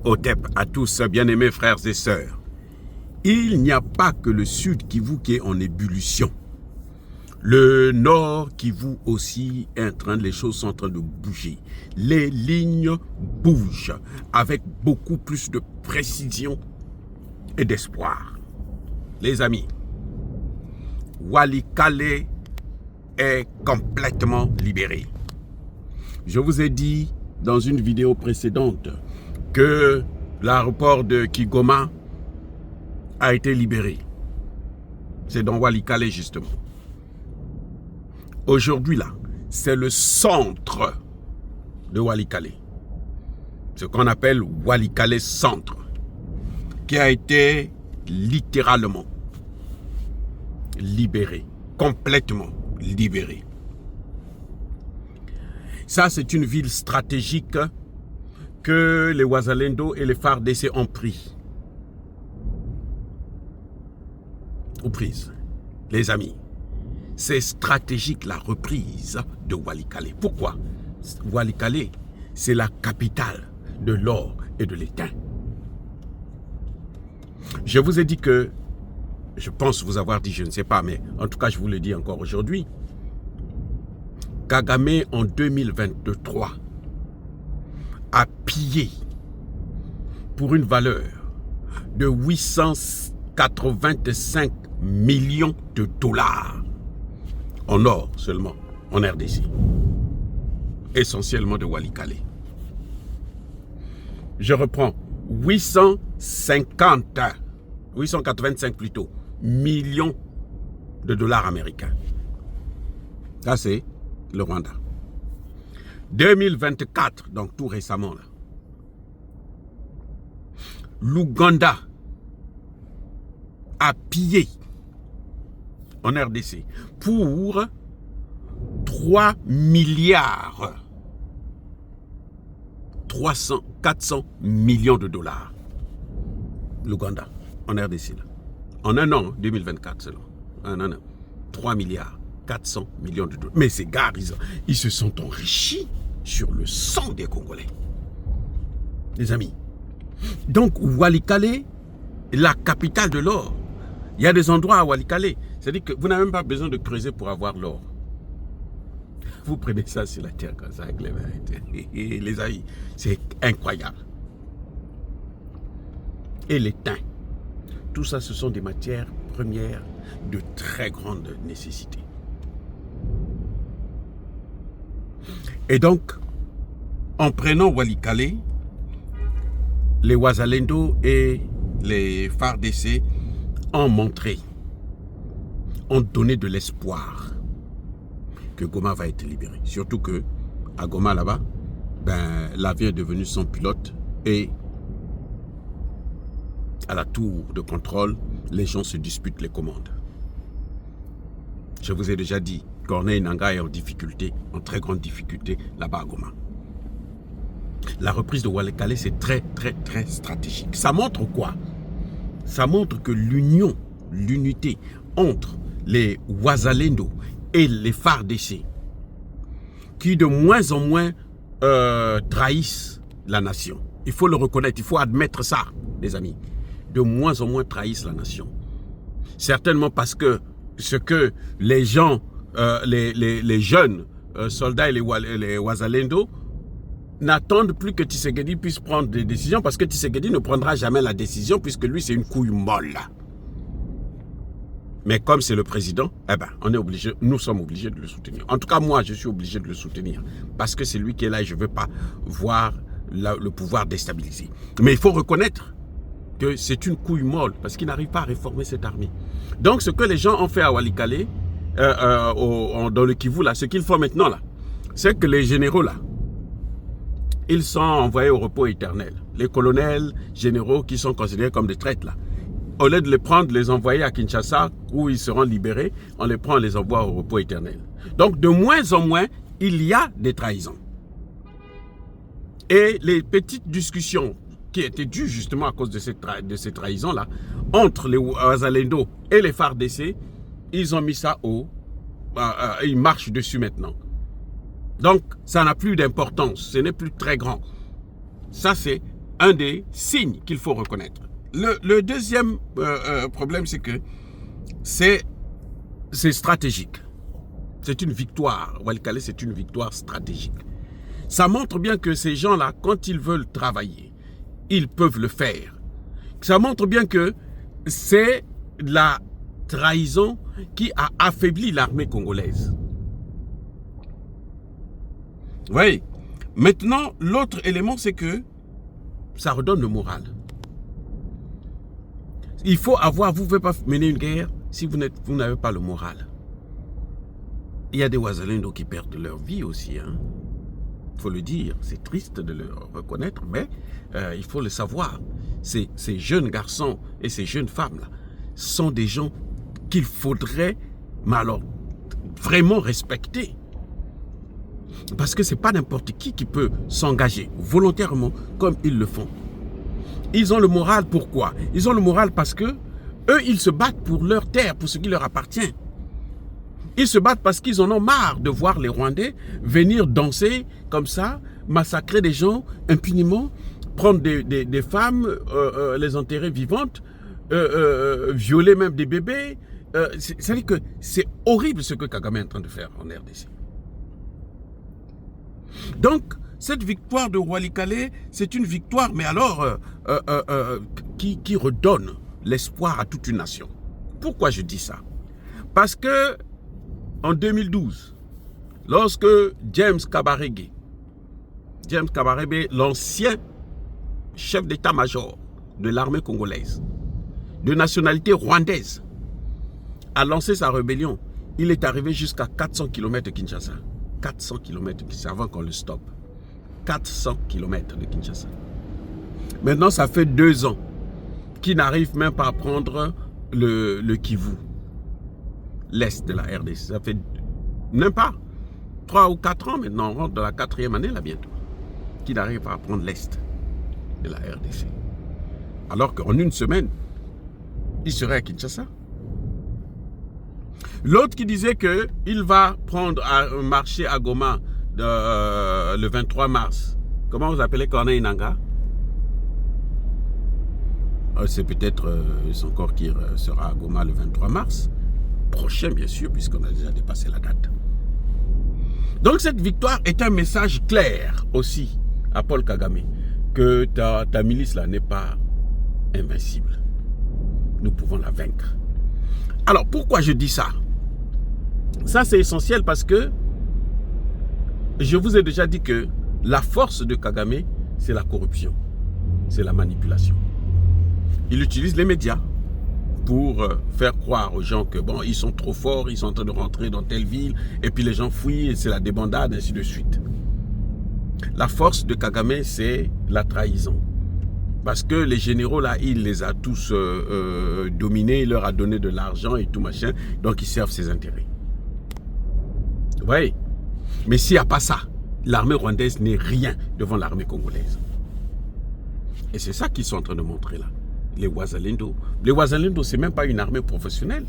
Otep à tous, bien-aimés frères et sœurs. Il n'y a pas que le Sud Kivu qui est en ébullition. Le Nord Kivu aussi est en train, les choses sont en train de bouger. Les lignes bougent avec beaucoup plus de précision et d'espoir. Les amis, Walikale est complètement libéré. Je vous ai dit dans une vidéo précédente que l'aéroport de Kigoma a été libéré. C'est dans Walikale justement. Aujourd'hui là, c'est le centre de Walikale. Ce qu'on appelle Walikale Centre, qui a été littéralement libéré, complètement libéré. Ça, c'est une ville stratégique que les Wazalendo et les FARDC ont pris. Aux prises, les amis. C'est stratégique la reprise de Walikale. Pourquoi? Walikale, c'est la capitale de l'or et de l'étain. Je vous ai dit que, je pense vous avoir dit, je ne sais pas, mais en tout cas, je vous le dis encore aujourd'hui. Kagame, en 2023, a pillé pour une valeur de 885 millions de dollars en or seulement, en RDC, essentiellement de Walikale. Je reprends, 885 plutôt, millions de dollars américains. Ça, c'est le Rwanda. 2024, donc tout récemment, là, l'Ouganda a pillé en RDC pour 3 milliards 400 millions de dollars. L'Ouganda, en RDC, là. En un an, 2024 seulement. En un an. 3 milliards 400 millions de dollars. Mais ces gars, ils se sont enrichis sur le sang des Congolais. Les amis. Donc, Walikale est la capitale de l'or. Il y a des endroits à Walikale. C'est-à-dire que vous n'avez même pas besoin de creuser pour avoir l'or. Vous prenez ça sur la terre comme ça avec les mains. Et les amis, c'est incroyable. Et l'étain. Tout ça, ce sont des matières premières de très grande nécessité. Et donc, en prenant Walikale, les Wazalendo et les FARDC ont montré, ont donné de l'espoir que Goma va être libéré. Surtout que à Goma là-bas, l'avion est devenu sans pilote et à la tour de contrôle, les gens se disputent les commandes. Je vous ai déjà dit, Corneille Nangaa est en difficulté, en très grande difficulté là-bas à Goma. La reprise de Walikale, c'est très, très, très stratégique. Ça montre quoi? Ça montre que l'unité entre les Wazalendo et les FARDC, qui de moins en moins trahissent la nation. Il faut le reconnaître, il faut admettre ça, les amis. De moins en moins trahissent la nation. Certainement parce que ce que les gens, les jeunes soldats et les Wazalendo n'attendent plus que Tshisekedi puisse prendre des décisions, parce que Tshisekedi ne prendra jamais la décision puisque lui c'est une couille molle. Mais comme c'est le président, on est obligé, nous sommes obligés de le soutenir. En tout cas, moi, je suis obligé de le soutenir parce que c'est lui qui est là et je ne veux pas voir le pouvoir déstabilisé. Mais il faut reconnaître que c'est une couille molle parce qu'il n'arrive pas à réformer cette armée. Donc, ce que les gens ont fait à Walikale, dans le Kivu, là, ce qu'ils font maintenant, là, c'est que les généraux, là, ils sont envoyés au repos éternel. Les colonels généraux qui sont considérés comme des traîtres, là, au lieu de les prendre, les envoyer à Kinshasa, où ils seront libérés, on les prend, on les envoie au repos éternel. Donc, de moins en moins, il y a des trahisons. Et les petites discussions qui étaient dues justement à cause de ces trahisons-là, entre les Wazalendo et les FARDC, ils ont mis ça ils marchent dessus maintenant. Donc, ça n'a plus d'importance, ce n'est plus très grand. Ça, c'est un des signes qu'il faut reconnaître. Le deuxième problème, c'est que c'est stratégique. C'est une victoire. Walikale, c'est une victoire stratégique. Ça montre bien que ces gens-là, quand ils veulent travailler, ils peuvent le faire. Ça montre bien que c'est la trahison qui a affaibli l'armée congolaise. Oui. Maintenant, l'autre élément, c'est que ça redonne le moral. Il faut avoir, vous ne pouvez pas mener une guerre si vous n'avez pas le moral. Il y a des Wazalendo qui perdent leur vie aussi. Il faut le dire, c'est triste de le reconnaître, mais il faut le savoir. Ces jeunes garçons et ces jeunes femmes-là sont des gens qu'il faudrait, mais alors, vraiment respecter. Parce que ce n'est pas n'importe qui peut s'engager volontairement comme ils le font. Ils ont le moral, pourquoi? Ils ont le moral parce que eux, ils se battent pour leur terre, pour ce qui leur appartient. Ils se battent parce qu'ils en ont marre de voir les Rwandais venir danser comme ça, massacrer des gens impunément, prendre des femmes, les enterrer vivantes, violer même des bébés. C'est-à-dire que c'est horrible ce que Kagame est en train de faire en RDC. Donc, cette victoire de Walikale, c'est une victoire, mais alors, qui redonne l'espoir à toute une nation. Pourquoi je dis ça? Parce que, en 2012, lorsque James Kabarebe, l'ancien chef d'état-major de l'armée congolaise, de nationalité rwandaise, a lancé sa rébellion, il est arrivé jusqu'à 400 km de Kinshasa. 400 km avant qu'on le stoppe. 400 km de Kinshasa. Maintenant, ça fait 2 ans qu'il n'arrive même pas à prendre le Kivu, l'Est de la RDC. Ça fait même pas 3 ou 4 ans maintenant, on rentre dans la 4e année là bientôt, qu'il n'arrive pas à prendre l'Est de la RDC. Alors qu'en une semaine, il serait à Kinshasa. L'autre qui disait qu'il va prendre un marché à Goma le 23 mars. Comment vous appelez Corneille Nangaa? C'est peut-être son corps qui sera à Goma le 23 mars. Prochain, bien sûr, puisqu'on a déjà dépassé la date. Donc cette victoire est un message clair aussi à Paul Kagame, que ta milice là n'est pas invincible. Nous pouvons la vaincre. Alors pourquoi je dis ça? Ça c'est essentiel parce que je vous ai déjà dit que la force de Kagame, c'est la corruption, c'est la manipulation. Il utilise les médias pour faire croire aux gens que bon, ils sont trop forts, ils sont en train de rentrer dans telle ville, et puis les gens fuient, et c'est la débandade, ainsi de suite. La force de Kagame, c'est la trahison. Parce que les généraux, là, il les a tous dominés, il leur a donné de l'argent et tout machin, donc ils servent ses intérêts. Vous voyez? Mais s'il n'y a pas ça, l'armée rwandaise n'est rien devant l'armée congolaise. Et c'est ça qu'ils sont en train de montrer là. Les Wazalendo. Les Wazalendo, ce n'est même pas une armée professionnelle.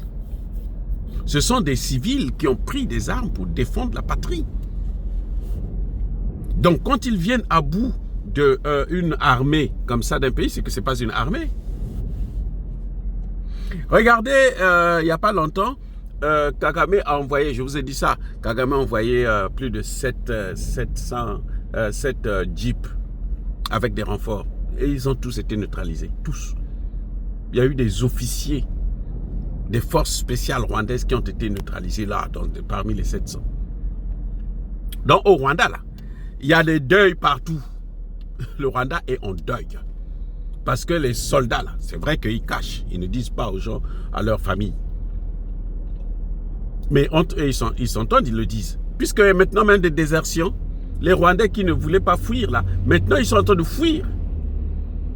Ce sont des civils qui ont pris des armes pour défendre la patrie. Donc, quand ils viennent à bout d'une armée comme ça d'un pays, c'est que ce n'est pas une armée. Regardez, il n'y a pas longtemps, Kagame a envoyé, je vous ai dit ça, Kagame a envoyé plus de 700 jeeps avec des renforts. Et ils ont tous été neutralisés, tous. Il y a eu des officiers des forces spéciales rwandaises qui ont été neutralisés là, parmi les 700. Donc au Rwanda, là, il y a des deuils partout. Le Rwanda est en deuil. Parce que les soldats, là, c'est vrai qu'ils cachent. Ils ne disent pas aux gens, à leur famille. Mais entre eux, ils s'entendent, ils le disent. Puisque maintenant, même des désertions, les Rwandais qui ne voulaient pas fuir, là, maintenant, ils sont en train de fuir.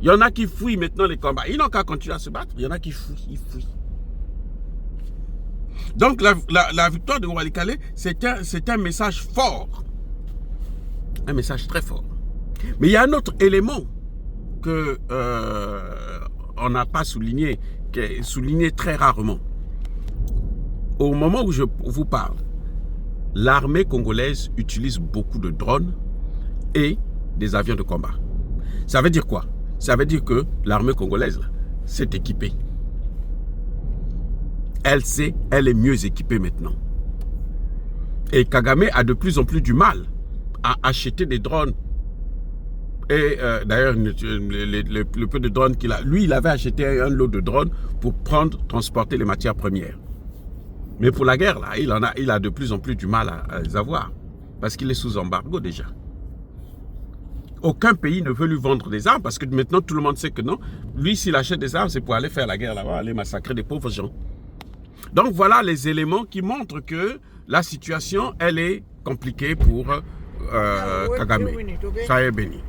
Il y en a qui fuient maintenant les combats. Ils n'ont qu'à continuer à se battre. Il y en a qui fuient, ils fuient. Donc, la victoire de Walikale, c'est un message fort. Un message très fort. Mais il y a un autre élément que on n'a pas souligné, qui est souligné très rarement. Au moment où je vous parle, l'armée congolaise utilise beaucoup de drones et des avions de combat. Ça veut dire quoi? Ça veut dire que l'armée congolaise s'est équipée. Elle est mieux équipée maintenant. Et Kagame a de plus en plus du mal à acheter des drones. Et d'ailleurs, le peu de drones qu'il a, lui, il avait acheté un lot de drones pour transporter les matières premières. Mais pour la guerre, là, il a de plus en plus du mal à les avoir. Parce qu'il est sous embargo déjà. Aucun pays ne veut lui vendre des armes parce que maintenant tout le monde sait que non. Lui, s'il achète des armes, c'est pour aller faire la guerre là-bas, aller massacrer des pauvres gens. Donc voilà les éléments qui montrent que la situation, elle est compliquée pour Kagame. Ça est béni.